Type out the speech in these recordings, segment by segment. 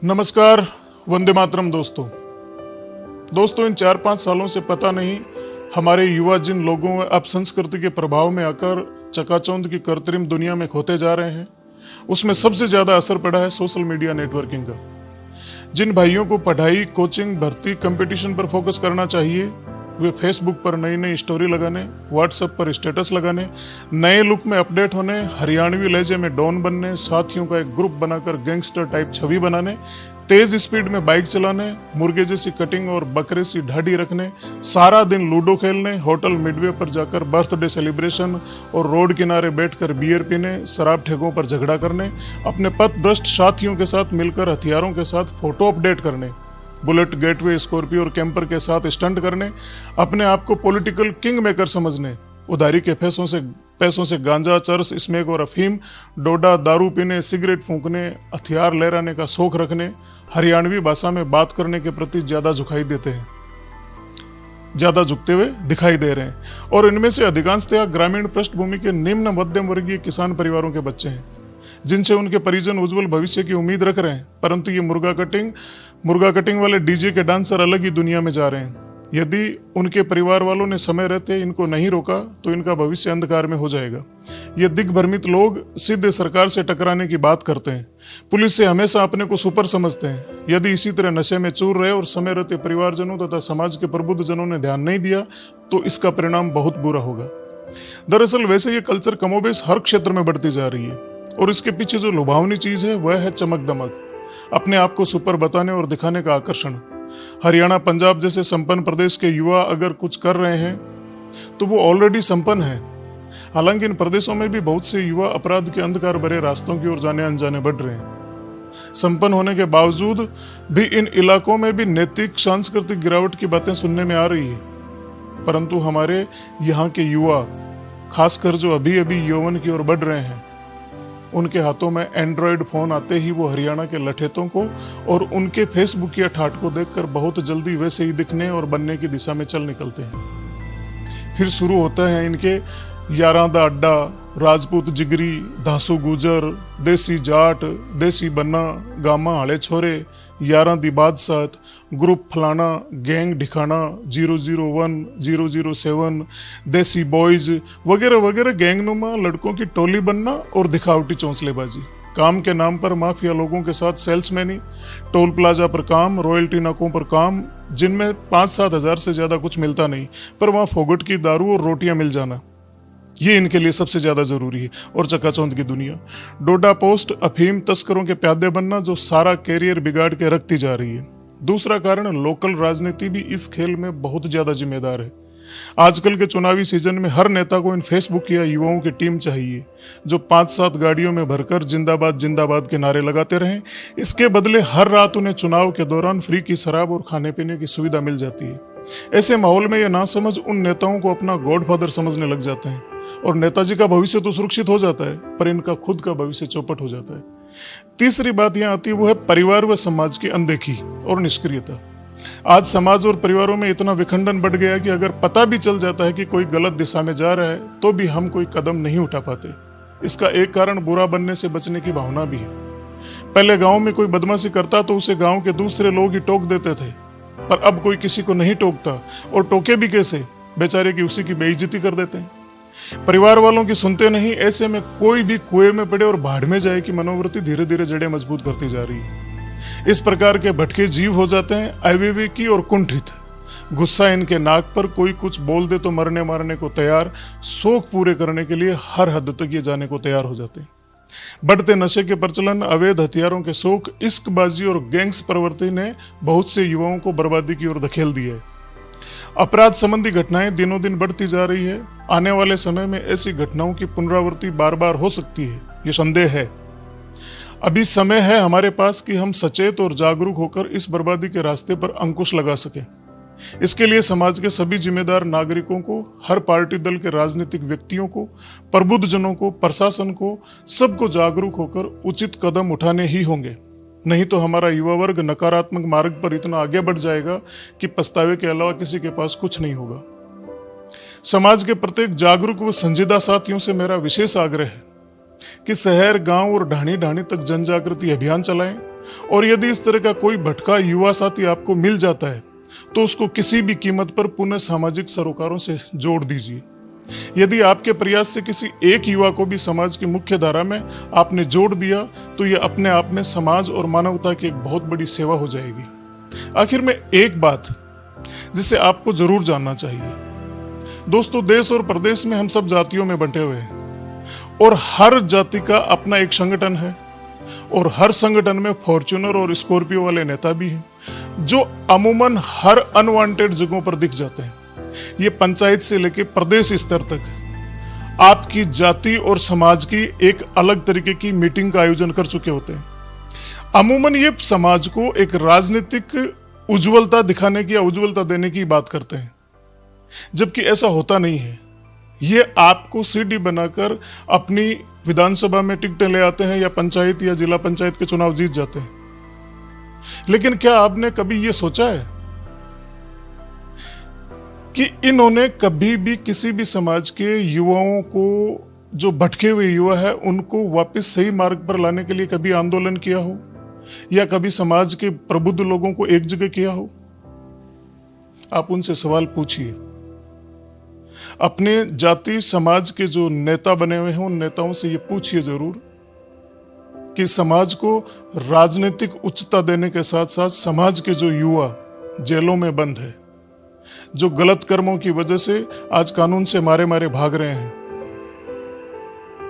नमस्कार। वंदे मातरम दोस्तों इन 4-5 सालों से पता नहीं हमारे युवा जिन लोगों व अपसंस्कृति के प्रभाव में आकर चकाचौंध की कृत्रिम दुनिया में खोते जा रहे हैं, उसमें सबसे ज्यादा असर पड़ा है सोशल मीडिया नेटवर्किंग का। जिन भाइयों को पढ़ाई, कोचिंग, भर्ती, कंपटीशन पर फोकस करना चाहिए, वे फेसबुक पर नई नई स्टोरी लगाने, व्हाट्सएप पर स्टेटस लगाने, नए लुक में अपडेट होने, हरियाणवी लहजे में डॉन बनने, साथियों का एक ग्रुप बनाकर गैंगस्टर टाइप छवि बनाने, तेज स्पीड में बाइक चलाने, मुर्गे जैसी कटिंग और बकरे सी ढाडी रखने, सारा दिन लूडो खेलने, होटल मिडवे पर जाकर बर्थडे सेलिब्रेशन और रोड किनारे बैठकर बियर पीने, शराब ठेकों पर झगड़ा करने, अपने पथभ्रष्ट साथियों के साथ मिलकर हथियारों के साथ फोटो अपडेट करने, बुलेट, गेटवे, स्कॉर्पियो और कैंपर के साथ स्टंट करने, अपने आप को पॉलिटिकल किंग मेकर समझने, उधारी के पैसों से गांजा, चरस, स्मैक और अफीम, डोडा, दारू पीने, सिगरेट फूंकने, हथियार लहराने का शौक रखने, हरियाणवी भाषा में बात करने के प्रति ज्यादा झुकते हुए दिखाई दे रहे हैं। और इनमें से अधिकांशतः ग्रामीण पृष्ठभूमि के निम्न मध्यम वर्गीय किसान परिवारों के बच्चे हैं, जिनसे उनके परिजन उज्जवल भविष्य की उम्मीद रख रहे हैं। परंतु ये मुर्गा कटिंग वाले डीजे के डांसर अलग ही दुनिया में जा रहे हैं। यदि उनके परिवार वालों ने समय रहते इनको नहीं रोका तो इनका भविष्य अंधकार में हो जाएगा। ये दिग्भ्रमित लोग सीधे सरकार से टकराने की बात करते हैं, पुलिस से हमेशा अपने को सुपर समझते हैं। यदि इसी तरह नशे में चूर रहे और समय रहते परिवारजनों तथा समाज के प्रबुद्ध जनों ने ध्यान नहीं दिया तो इसका परिणाम बहुत बुरा होगा। दरअसल वैसे ये कल्चर कमोबेश हर क्षेत्र में बढ़ती जा रही है और इसके पीछे जो लुभावनी चीज है वह है चमक दमक, अपने आप को सुपर बताने और दिखाने का आकर्षण। हरियाणा, पंजाब जैसे संपन्न प्रदेश के युवा अगर कुछ कर रहे हैं तो वो ऑलरेडी संपन्न है। हालांकि इन प्रदेशों में भी बहुत से युवा अपराध के अंधकार भरे रास्तों की ओर जाने अनजाने बढ़ रहे हैं। संपन्न होने के बावजूद भी इन इलाकों में भी नैतिक सांस्कृतिक गिरावट की बातें सुनने में आ रही है। परंतु हमारे यहाँ के युवा, खासकर जो अभी अभी यौवन की ओर बढ़ रहे हैं, उनके हाथों में एंड्रॉयड फोन आते ही वो हरियाणा के लठेतों को और उनके फेसबुक या ठाट को देखकर बहुत जल्दी वैसे ही दिखने और बनने की दिशा में चल निकलते हैं। फिर शुरू होता है इनके यारां दा अड्डा, राजपूत जिगरी, धांसू गुजर, देसी जाट, देसी बन्ना, गामा हाले छोरे, यारां दी बादशात, ग्रुप फलाना, गैंग ढिकाना, 001, 007, देसी बॉयज वगैरह वगैरह गैंगनुमा लड़कों की टोली बनना और दिखावटी चौंसलेबाजी। काम के नाम पर माफिया लोगों के साथ सेल्समैनी, टोल प्लाजा पर काम, रॉयल्टी नाकों पर काम, जिनमें 5-7 हजार से ज्यादा कुछ मिलता नहीं, पर वहां फोगट की दारू और रोटियां मिल जाना, ये इनके लिए सबसे ज्यादा जरूरी है। और चकाचौंध की दुनिया, डोडा पोस्ट, अफीम तस्करों के प्यादे बनना जो सारा कैरियर बिगाड़ के रखती जा रही है। दूसरा कारण, लोकल राजनीति भी इस खेल में बहुत ज्यादा जिम्मेदार है। आजकल के चुनावी सीजन में हर नेता को इन फेसबुक या युवाओं की टीम चाहिए जो 5-7 गाड़ियों में भरकर जिंदाबाद जिंदाबाद के नारे लगाते रहें। इसके बदले हर रात उन्हें चुनाव के दौरान फ्री की शराब और खाने पीने की सुविधा मिल जाती है। ऐसे माहौल में यह नासमझ उन नेताओं को अपना गॉडफादर समझने लग जाते हैं और नेताजी का भविष्य तो सुरक्षित हो जाता है, पर इनका खुद का भविष्य चौपट हो जाता है। तीसरी बात यहां आती है, वो है परिवार व समाज की अनदेखी और निष्क्रियता। आज समाज और परिवारों में इतना विखंडन बढ़ गया कि अगर पता भी चल जाता है कि कोई गलत दिशा में जा रहा है तो भी हम कोई कदम नहीं उठा पाते। इसका एक कारण बुरा बनने से बचने की भावना भी है। पहले गांव में कोई बदमाशी करता तो उसे गांव के दूसरे लोग ही टोक देते थे, पर अब कोई किसी को नहीं टोकता, और टोके भी कैसे, बेचारे की उसी की बेइज्जती कर देते हैं। परिवार वालों की सुनते नहीं, ऐसे में कोई भी कुएं में पड़े और भाड़ में जाए कि मनोवृत्ति धीरे धीरे जड़ें मजबूत करती जा रही है। इस प्रकार के भटके जीव हो जाते हैं अविवेकी और कुंठित। गुस्सा इनके नाक पर, कोई कुछ बोल दे तो मरने मारने को तैयार, शौक पूरे करने के लिए हर हद तक ये जाने को तैयार हो जाते हैं। बढ़ते नशे के प्रचलन, अवैध हथियारों के शौक, इश्कबाजी और गैंग्स प्रवृत्ति ने बहुत से युवाओं को बर्बादी की ओर धकेल दिया है। अपराध संबंधी घटनाएं दिनों दिन बढ़ती जा रही है। आने वाले समय में ऐसी घटनाओं की पुनरावृत्ति बार बार हो सकती है, ये संदेह है। अभी समय है हमारे पास कि हम सचेत और जागरूक होकर इस बर्बादी के रास्ते पर अंकुश लगा सकें। इसके लिए समाज के सभी जिम्मेदार नागरिकों को, हर पार्टी दल के राजनीतिक व्यक्तियों को, प्रबुद्ध जनों को, प्रशासन को, सबको जागरूक होकर उचित कदम उठाने ही होंगे। नहीं तो हमारा युवा वर्ग नकारात्मक मार्ग पर इतना आगे बढ़ जाएगा कि पछतावे के अलावा किसी के पास कुछ नहीं होगा। समाज के प्रत्येक जागरूक व संजीदा साथियों से मेरा विशेष आग्रह है कि शहर, गांव और ढाणी ढाणी तक जन जागृति अभियान चलाएं और यदि इस तरह का कोई भटका युवा साथी आपको मिल जाता है तो उसको किसी भी कीमत पर पुनः सामाजिक सरोकारों से जोड़ दीजिए। यदि आपके प्रयास से किसी एक युवा को भी समाज की मुख्य धारा में आपने जोड़ दिया तो यह अपने आप में समाज और मानवता की एक बहुत बड़ी सेवा हो जाएगी। आखिर में एक बात जिसे आपको जरूर जानना चाहिए दोस्तों, देश और प्रदेश में हम सब जातियों में बंटे हुए हैं और हर जाति का अपना एक संगठन है और हर संगठन में फॉर्च्यूनर और स्कॉर्पियो वाले नेता भी हैं जो अमूमन हर अनवांटेड जगहों पर दिख जाते हैं। ये पंचायत से लेकर प्रदेश स्तर तक आपकी जाति और समाज की एक अलग तरीके की मीटिंग का आयोजन कर चुके होते हैं। अमूमन ये समाज को एक राजनीतिक उज्जवलता दिखाने की या उज्जवलता देने की बात करते हैं, जबकि ऐसा होता नहीं है। ये आपको सीडी बनाकर अपनी विधानसभा में टिकटें ले आते हैं या पंचायत या जिला पंचायत के चुनाव जीत जाते हैं। लेकिन क्या आपने कभी ये सोचा है कि इन्होंने कभी भी किसी भी समाज के युवाओं को, जो भटके हुए युवा है, उनको वापस सही मार्ग पर लाने के लिए कभी आंदोलन किया हो या कभी समाज के प्रबुद्ध लोगों को एक जगह किया हो? आप उनसे सवाल पूछिए। अपने जाति समाज के जो नेता बने हुए हैं उन नेताओं से ये पूछिए जरूर कि समाज को राजनीतिक उच्चता देने के साथ साथ समाज के जो युवा जेलों में बंद है, जो गलत कर्मों की वजह से आज कानून से मारे मारे भाग रहे हैं,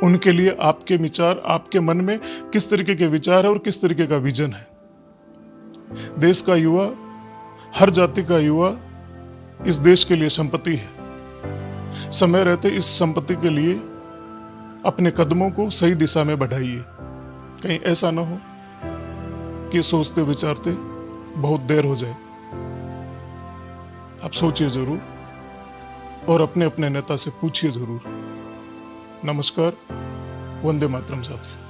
उनके लिए आपके विचार, आपके मन में किस तरीके के विचार है और किस तरीके का विजन है। देश का युवा, हर जाति का युवा इस देश के लिए संपत्ति है। समय रहते इस संपत्ति के लिए अपने कदमों को सही दिशा में बढ़ाइए। कहीं ऐसा ना हो कि सोचते विचारते बहुत देर हो जाए। आप सोचिए जरूर और अपने अपने नेता से पूछिए जरूर। नमस्कार, वंदे मातरम साथियों।